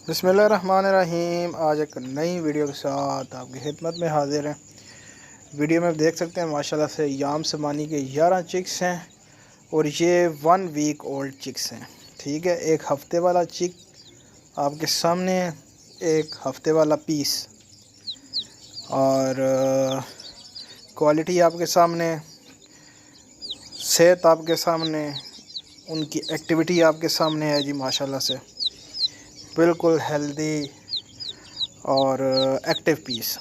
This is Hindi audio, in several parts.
बिस्मिल्लाहिर्रहमानिर्रहीम। आज एक नई वीडियो के साथ आपकी खिदमत में हाजिर हैं। वीडियो में देख सकते हैं माशाल्लाह से याम समानी के 11 चिक्स हैं और ये 1 वीक ओल्ड चिक्स हैं। ठीक है, एक हफ़्ते वाला चिक आपके सामने है, एक हफ़्ते वाला पीस, और क्वालिटी आपके सामने, सेहत आपके सामने, उनकी एक्टिविटी आपके सामने है जी। माशाल्लाह से बिल्कुल हेल्दी और एक्टिव पीस।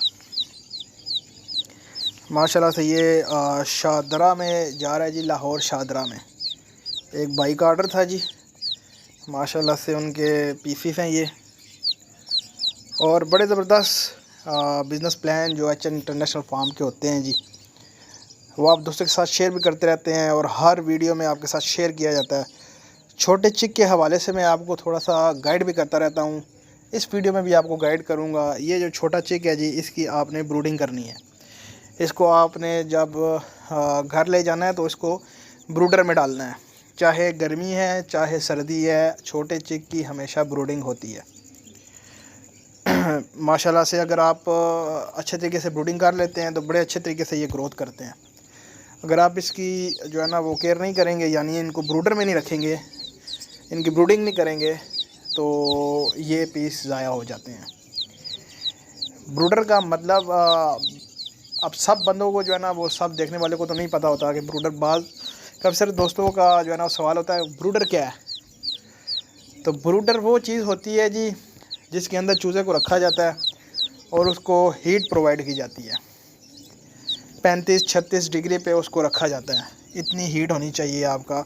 माशाल्लाह से ये शादरा में जा रहा है जी, लाहौर शादरा में। एक बाइक ऑर्डर था जी, माशाल्लाह से उनके पीसीस हैं ये, और बड़े ज़बरदस्त बिज़नेस प्लान जो एच इंटरनेशनल फार्म के होते हैं जी, वो आप दोस्तों के साथ शेयर भी करते रहते हैं और हर वीडियो में आपके साथ शेयर किया जाता है। छोटे चिक के हवाले से मैं आपको थोड़ा सा गाइड भी करता रहता हूँ। इस वीडियो में भी आपको गाइड करूँगा। ये जो छोटा चिक है जी, इसकी आपने ब्रूडिंग करनी है। इसको आपने जब घर ले जाना है तो इसको ब्रूडर में डालना है। चाहे गर्मी है चाहे सर्दी है, छोटे चिक की हमेशा ब्रूडिंग होती है। माशाल्लाह से अगर आप अच्छे तरीके से ब्रूडिंग कर लेते हैं तो बड़े अच्छे तरीके से ये ग्रोथ करते हैं। अगर आप इसकी जो है ना वो केयर नहीं करेंगे, यानी इनको ब्रूडर में नहीं रखेंगे, इनकी ब्रूडिंग नहीं करेंगे, तो ये पीस ज़ाया हो जाते हैं। ब्रूडर का मतलब अब सब बंदों को जो है ना वो सब देखने वाले को तो नहीं पता होता कि ब्रूडर, बाल कब सर दोस्तों का जो है ना सवाल होता है ब्रूडर क्या है। तो ब्रूडर वो चीज़ होती है जी जिसके अंदर चूज़े को रखा जाता है और उसको हीट प्रोवाइड की जाती है। 35-36 डिग्री पे उसको रखा जाता है। इतनी हीट होनी चाहिए, आपका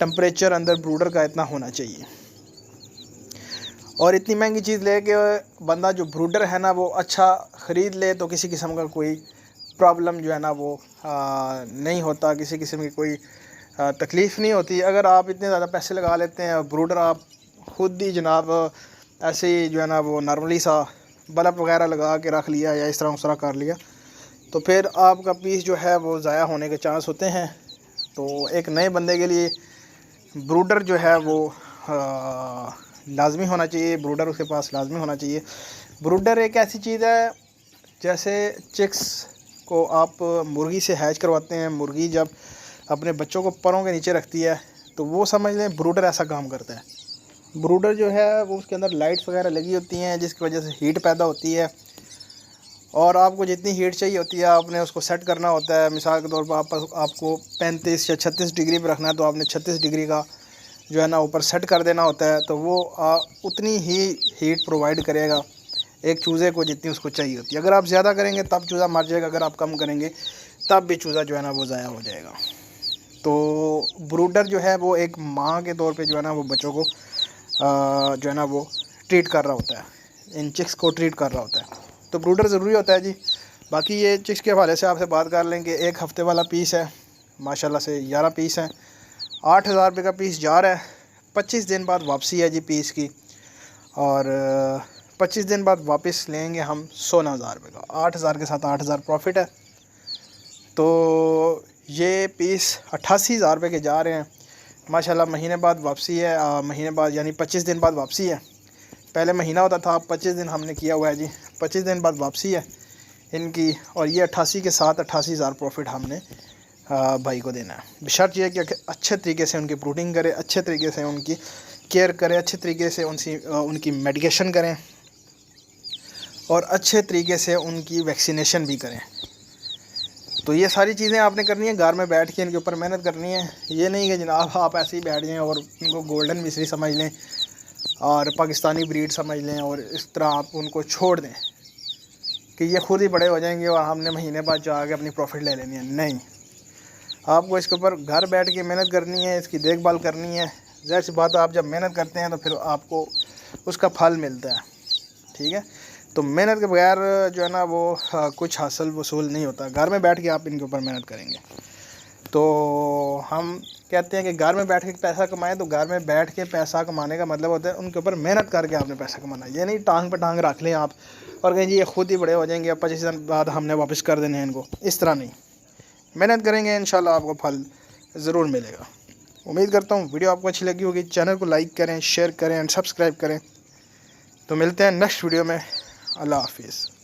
टेम्परेचर अंदर ब्रूडर का इतना होना चाहिए। और इतनी महंगी चीज़ ले के बंदा जो ब्रूडर है ना वो अच्छा ख़रीद ले तो किसी किस्म का कोई प्रॉब्लम जो है ना वो नहीं होता, किसी किस्म की कोई तकलीफ़ नहीं होती। अगर आप इतने ज़्यादा पैसे लगा लेते हैं, ब्रूडर आप खुद ही जनाब ऐसे ही जो है ना वो नॉर्मली सा बल्ब वगैरह लगा के रख लिया या इस तरह उस तरह कर लिया, तो फिर आपका पीस जो है वो ज़ाया होने के चांस होते हैं। तो एक नए बंदे के लिए ब्रूडर जो है वो लाजमी होना चाहिए, ब्रूडर उसके पास लाजमी होना चाहिए। ब्रूडर एक ऐसी चीज़ है जैसे चिक्स को आप मुर्गी से हैच करवाते हैं। मुर्गी जब अपने बच्चों को परों के नीचे रखती है तो वो समझ लें ब्रूडर ऐसा काम करता है। ब्रूडर जो है वो उसके अंदर लाइट्स वगैरह लगी होती हैं जिसकी वजह से हीट पैदा होती है, और आपको जितनी हीट चाहिए होती है आपने उसको सेट करना होता है। मिसाल के तौर पर आपको 35 या 36 डिग्री पर रखना है तो आपने 36 डिग्री का जो है ना ऊपर सेट कर देना होता है, तो वो उतनी ही हीट प्रोवाइड करेगा एक चूज़े को जितनी उसको चाहिए होती है। अगर आप ज़्यादा करेंगे तब चूज़ा मर जाएगा, अगर आप कम करेंगे तब भी चूज़ा जो है ना वो ज़ाया हो जाएगा। तो ब्रूडर जो है वो एक माँ के तौर पे जो है ना वो बच्चों को जो है ना वो ट्रीट कर रहा होता है, इन चिक्स को ट्रीट कर रहा होता है। तो ब्रूडर ज़रूरी होता है जी। बाकी ये चिक्स के हवाले से आपसे बात कर लेंगे। एक हफ़्ते वाला पीस है, माशाल्लाह से 11 पीस हैं। 8,000 रुपये का पीस जा रहा है। 25 दिन बाद वापसी है जी पीस की, और 25 दिन बाद वापस लेंगे हम 16,000 रुपये का। 8,000 के साथ 8,000 प्रॉफिट है। तो ये पीस 88,000 रुपये के जा रहे हैं। माशाल्लाह महीने बाद वापसी है, महीने बाद यानी 25 दिन बाद वापसी है। पहले महीना होता था, 25 दिन हमने किया हुआ है जी। 25 दिन बाद वापसी है इनकी, और ये 88 के साथ 88,000 प्रॉफिट हमने भाई को देना है। बशर्त ये कि अच्छे तरीके से उनकी ब्रूडिंग करें, अच्छे तरीके से उनकी केयर करें, अच्छे तरीके से उनकी मेडिकेशन करें और अच्छे तरीके से उनकी वैक्सीनेशन भी करें। तो ये सारी चीज़ें आपने करनी है, घर में बैठ के इनके ऊपर मेहनत करनी है। ये नहीं कि जनाब आप ऐसे ही बैठ जाएँ और इनको गोल्डन मिस्री समझ लें और पाकिस्तानी ब्रीड समझ लें और इस तरह आप उनको छोड़ दें कि ये खुद ही बड़े हो जाएंगे और हमने महीने बाद जाके अपनी प्रॉफिट ले लेनी है। नहीं, आपको इसके ऊपर घर बैठ के मेहनत करनी है, इसकी देखभाल करनी है। ज़ाहिर सी बात है, आप जब मेहनत करते हैं तो फिर आपको उसका फल मिलता है। ठीक है, तो मेहनत के बगैर जो है ना वो कुछ हासिल वसूल नहीं होता। घर में बैठ के आप इनके ऊपर मेहनत करेंगे तो हम कहते हैं कि घर में बैठ के पैसा कमाएं। तो घर में बैठ के पैसा कमाने का मतलब होता है उनके ऊपर मेहनत करके आपने पैसा कमाना है। ये नहीं टांग पे टांग रख लें आप और कहें जी ये खुद ही बड़े हो जाएंगे, अब 25 दिन बाद हमने वापस कर देने हैं इनको। इस तरह नहीं, मेहनत करेंगे इंशाल्लाह आपको फल ज़रूर मिलेगा। उम्मीद करता हूँ वीडियो आपको अच्छी लगी होगी। चैनल को लाइक करें, शेयर करें एंड सब्सक्राइब करें। तो मिलते हैं नेक्स्ट वीडियो में। अल्लाह हाफिज़।